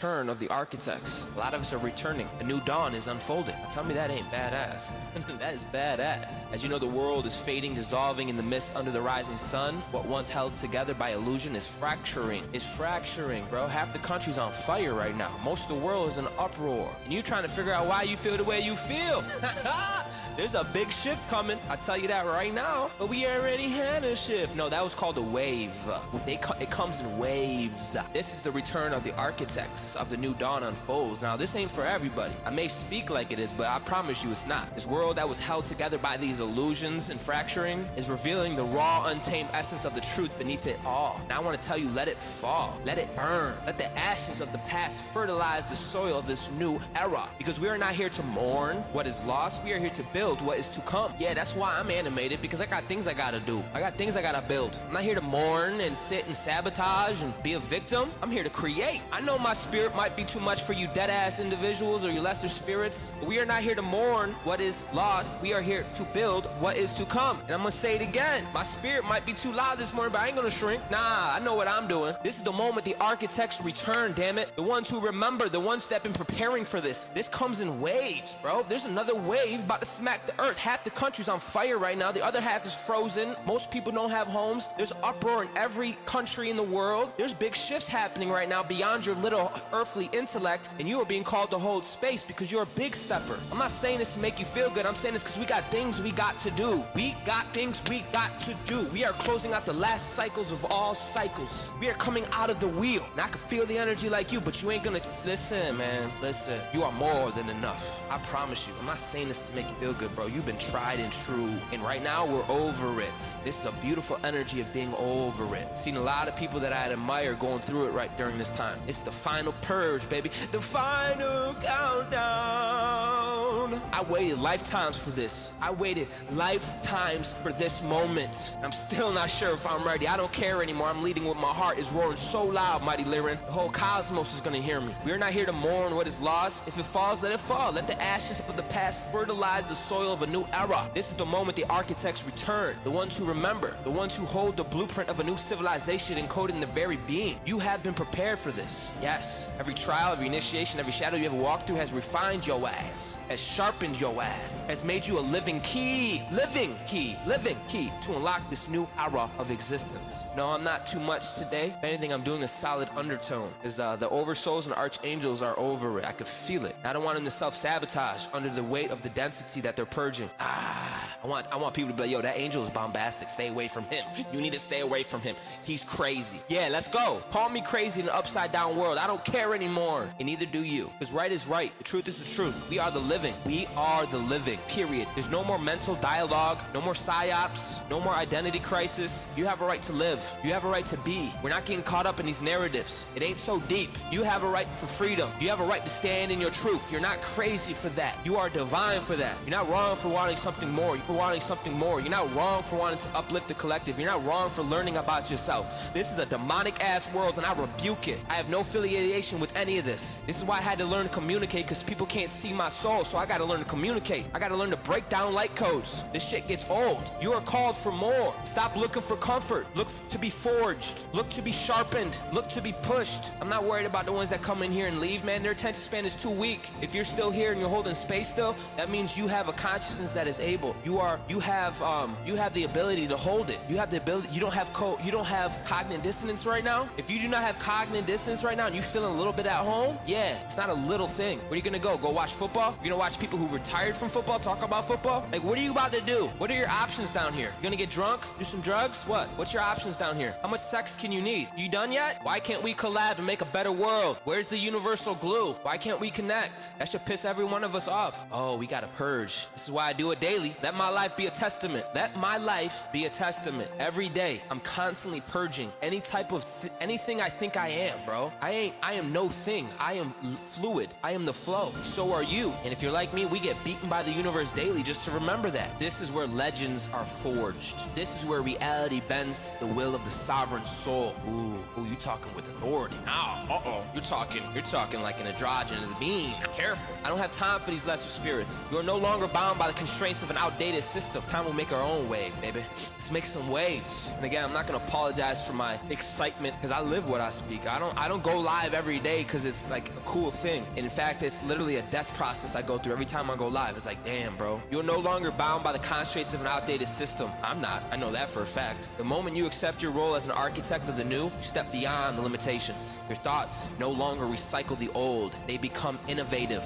Return of the architects. A lot of us are returning. A new dawn is unfolding. Now tell me that ain't badass. That is badass. As you know, the world is fading, dissolving in the mist under the rising sun. What once held together by illusion is fracturing. It's fracturing, bro. Half the country's on fire right now. Most of the world is in uproar. And you trying to figure out why you feel the way you feel. There's a big shift coming. I tell you that right now. But we already had a shift. No, that was called a wave. It comes in waves. This is the return of the architects of the new dawn unfolds. Now, this ain't for everybody. I may speak like it is, but I promise you it's not. This world that was held together by these illusions and fracturing is revealing the raw, untamed essence of the truth beneath it all. Now I want to tell you, let it fall. Let it burn. Let the ashes of the past fertilize the soil of this new era. Because we are not here to mourn what is lost. We are here to build what is to come. Yeah, that's why I'm animated, because I got things I gotta do. I got things I gotta build. I'm not here to mourn and sit and sabotage and be a victim. I'm here to create. I know my spirit might be too much for you dead-ass individuals or you lesser spirits, but we are not here to mourn what is lost. We are here to build what is to come. And I'm gonna say it again. My spirit might be too loud this morning, but I ain't gonna shrink. Nah, I know what I'm doing. This is the moment the architects return, damn it. The ones who remember, the ones that have been preparing for this. This comes in waves, bro. There's another wave about to smack the earth. Half the country's on fire right now. The other half is frozen. Most people don't have homes. There's uproar in every country in the world. There's big shifts happening right now beyond your little earthly intellect, and you are being called to hold space because you're a big stepper. I'm not saying this to make you feel good. I'm saying this because we got things we got to do. We got things we got to do. We are closing out the last cycles of all cycles. We are coming out of the wheel. And I can feel the energy like you, but you ain't gonna listen, man. Listen, you are more than enough. I promise you. I'm not saying this to make you feel good, bro. You've been tried and true, and right now we're over it. This is a beautiful energy of being over it. Seen a lot of people that I admire going through it right during this time. It's the final purge, baby. The final countdown. I waited lifetimes for this. I waited lifetimes for this moment. I'm still not sure if I'm ready. I don't care anymore. I'm leading with my heart. It's roaring so loud, mighty Lyran. The whole cosmos is gonna hear me. We're not here to mourn what is lost. If it falls, let it fall. Let the ashes of the past fertilize the soil of a new era. This is the moment the architects return. The ones who remember. The ones who hold the blueprint of a new civilization encoded in the very being. You have been prepared for this. Yes. Every trial, every initiation, every shadow you ever walked through has refined your ass, has sharpened your ass, has made you a living key to unlock this new era of existence. No, I'm not too much today. If anything, I'm doing a solid undertone, because the oversouls and archangels are over it. I could feel it. I don't want them to self-sabotage under the weight of the density that they're purging. I want people to be like, yo, that angel is bombastic. Stay away from him. You need to stay away from him. He's crazy. Yeah, let's go. Call me crazy in an upside down world. I don't care anymore. And neither do you. Because right is right. The truth is the truth. We are the living. We are the living. Period. There's no more mental dialogue. No more psyops. No more identity crisis. You have a right to live. You have a right to be. We're not getting caught up in these narratives. It ain't so deep. You have a right for freedom. You have a right to stand in your truth. You're not crazy for that. You are divine for that. You're not wrong for wanting something more. You're wanting something more. You're not wrong for wanting to uplift the collective. You're not wrong for learning about yourself. This is a demonic ass world, and I rebuke it. I have no affiliation with any of this. This is why I had to learn to communicate, because people can't see my soul, so I gotta learn to communicate. I gotta learn to break down light codes. This shit gets old. You are called for more. Stop looking for comfort. Look to be forged. Look to be sharpened. Look to be pushed. I'm not worried about the ones that come in here and leave, man. Their attention span is too weak. If you're still here and you're holding space still, that means you have a consciousness that is able. You have the ability to hold it. You have the ability. You don't have cognitive dissonance right now. If you do not have cognitive dissonance right now and you feeling a little bit at home, yeah, it's not a little thing. Where are you gonna go? Go watch football? You're gonna watch people who retired from football talk about football? Like, what are you about to do? What are your options down here? You gonna get drunk? Do some drugs? What? What's your options down here? How much sex can you need? You done yet? Why can't we collab and make a better world? Where's the universal glue? Why can't we connect? That should piss every one of us off. Oh, we gotta purge. This is why I do it daily. Let my life be a testament. Let my life be a testament. Every day, I'm constantly purging any type of anything I think I am, bro. I am no thing. I am fluid. I am the flow. So are you. And if you're like me, we get beaten by the universe daily just to remember that. This is where legends are forged. This is where reality bends the will of the sovereign soul. Ooh, you talking with authority now. You're talking like an androgynous being. Careful. I don't have time for these lesser spirits. You are no longer bound by the constraints of an outdated system. It's time we make our own wave, baby. Let's make some waves. And again, I'm not gonna apologize for my excitement because I live what I speak. I don't go live every day because it's like a cool thing. And in fact, it's literally a death process I go through every time I go live. It's like, damn, bro, you're no longer bound by the constraints of an outdated system. I'm not. I know that for a fact. The moment you accept your role as an architect of the new, you step beyond the limitations. Your thoughts no longer recycle the old. They become innovative.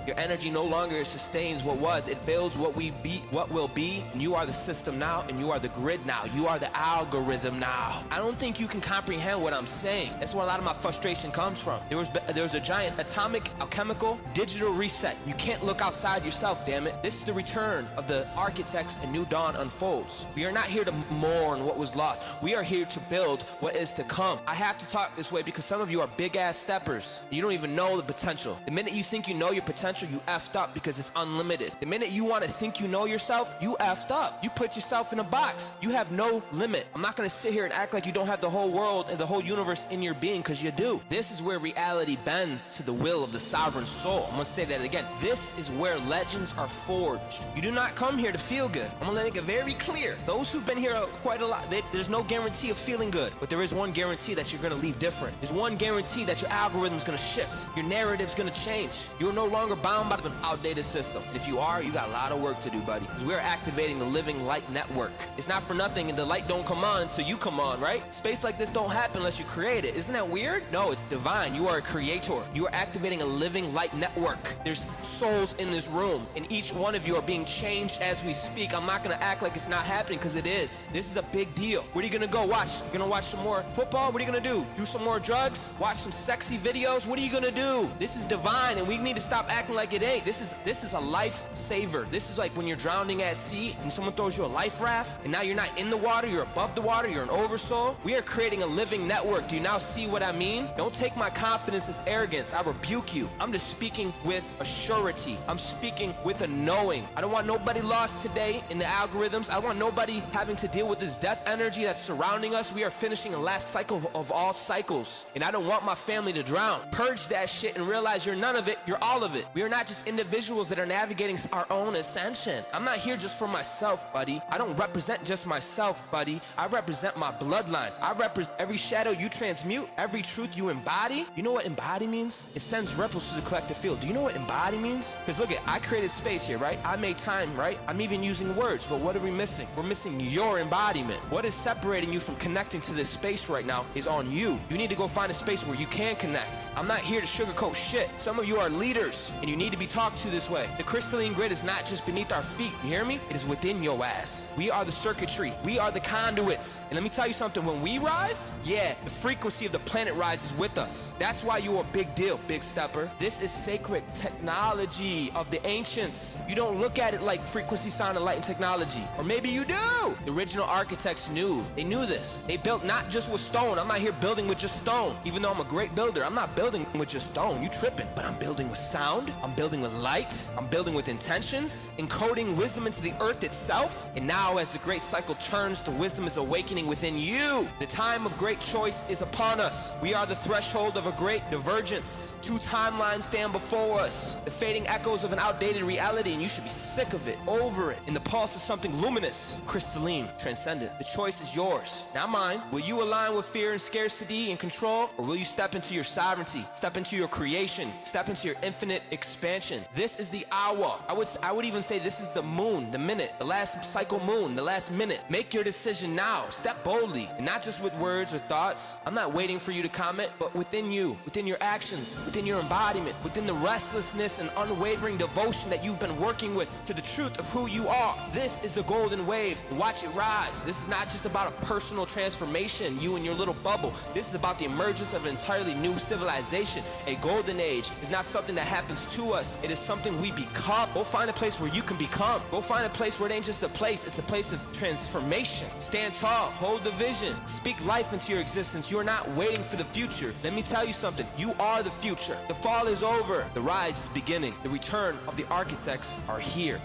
Your energy no longer sustains what was. It builds what will be. And you are the system now, and you are the grid now. You are the algorithm now. I don't think you can comprehend what I'm saying. That's where a lot of my frustration comes from. There was a giant atomic, alchemical, digital reset. You can't look outside yourself, damn it. This is the return of the architects, and new dawn unfolds. We are not here to mourn what was lost. We are here to build what is to come. I have to talk this way because some of you are big ass steppers. You don't even know the potential. The minute you think you know your potential, you effed up because it's unlimited. The minute you want to think you know yourself, you effed up. You put yourself in a box. You have no limit. I'm not going to sit here and act like you don't have the whole world and the whole universe in your being, because you do. This is where reality bends to the will of the sovereign soul. I'm going to say that again. This is where legends are forged. You do not come here to feel good. I'm going to make it very clear. Those who've been here quite a lot, there's no guarantee of feeling good, but there is one guarantee that you're going to leave different. There's one guarantee that your algorithm's going to shift. Your narrative's going to change. You're no longer bound by an outdated system. And if you are, you got a lot of work to do, buddy. Because we're activating the living light network. It's not for nothing, and the light don't come on until you come on, right? Space like this don't happen unless you create it. Isn't that weird? No, it's divine. You are a creator. You are activating a living light network. There's souls in this room, and each one of you are being changed as we speak. I'm not gonna act like it's not happening, because it is. This is a big deal. What are you gonna go watch? You're gonna watch some more football? What are you gonna do? Do some more drugs? Watch some sexy videos? What are you gonna do? This is divine, and we need to stop acting like it ain't. This is a life saver. This is like when you're drowning at sea and someone throws you a life raft, and now you're not in the water, you're above the water, you're an oversoul. We are creating a living network. Do you now see what I mean? Don't take my confidence as arrogance. I rebuke you. I'm just speaking with a surety. I'm speaking with a knowing. I don't want nobody lost today in the algorithms. I want nobody having to deal with this death energy that's surrounding us. We are finishing the last cycle of all cycles, and I don't want my family to drown. Purge that shit and realize you're none of it, you're all of it. We are not just individuals that are navigating our own ascension. I'm not here just for myself, buddy. I don't represent just myself, buddy. I represent my bloodline. I represent every shadow you transmute, every truth you embody. You know what embody means? It sends ripples through the collective field. Do you know what embody means? Because look I created space here, right? I made time, right? I'm even using words, but what are we missing? We're missing your embodiment. What is separating you from connecting to this space right now is on you. You need to go find a space where you can connect. I'm not here to sugarcoat shit. Some of you are leaders, and you need to be talked to this way. The crystalline grid is not just beneath our feet. You hear me? It is within your ass. We are the circuitry. We are the conduits. And let me tell you something. When we rise, yeah, the frequency of the planet rises with us. That's why you're a big deal, big stepper. This is sacred technology of the ancients. You don't look at it like frequency, sound, and light and technology. Or maybe you do. The original architects knew. They knew this. They built not just with stone. I'm not here building with just stone. Even though I'm a great builder, I'm not building with just stone. You tripping. But I'm building with sound. I'm building with light. I'm building with intentions. Encoding wisdom into the earth itself. And now as the great cycle turns, the wisdom is awakening within you. The time of great choice is upon us. We are the threshold of a great divergence. Two timelines stand before us. The fading echoes of an outdated reality, and you should be sick of it, over it. In the pulse of something luminous, crystalline, transcendent. The choice is yours, not mine. Will you align with fear and scarcity and control, or will you step into your sovereignty, step into your creation, step into your infinite expansion? This is the hour. I would even say this is the moon, the minute, the last cycle moon, the last minute. Make your decision now. Step boldly, and not just with words or thoughts. I'm not waiting for you to comment, but within you, within your actions, within your embodiment, within the restlessness and unwavering devotion that you've been working with to the truth of who you are. This is the golden wave. Watch it rise. This is not just about a personal transformation, you and your little bubble. This is about the emergence of an entirely new civilization. A golden age is not something that happens to us. It is something we become. Go find a place where you can become. Go find a place where it ain't just a place. It's a place of transformation. Stand tall. Hold the vision. Speak life into your existence. You're not waiting for the future. Let me tell you something. You are the future. The fall is over. The rise is beginning. The return of the architects are here.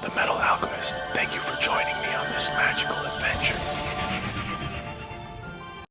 The Metal Alchemist, thank you for joining me on this magical adventure.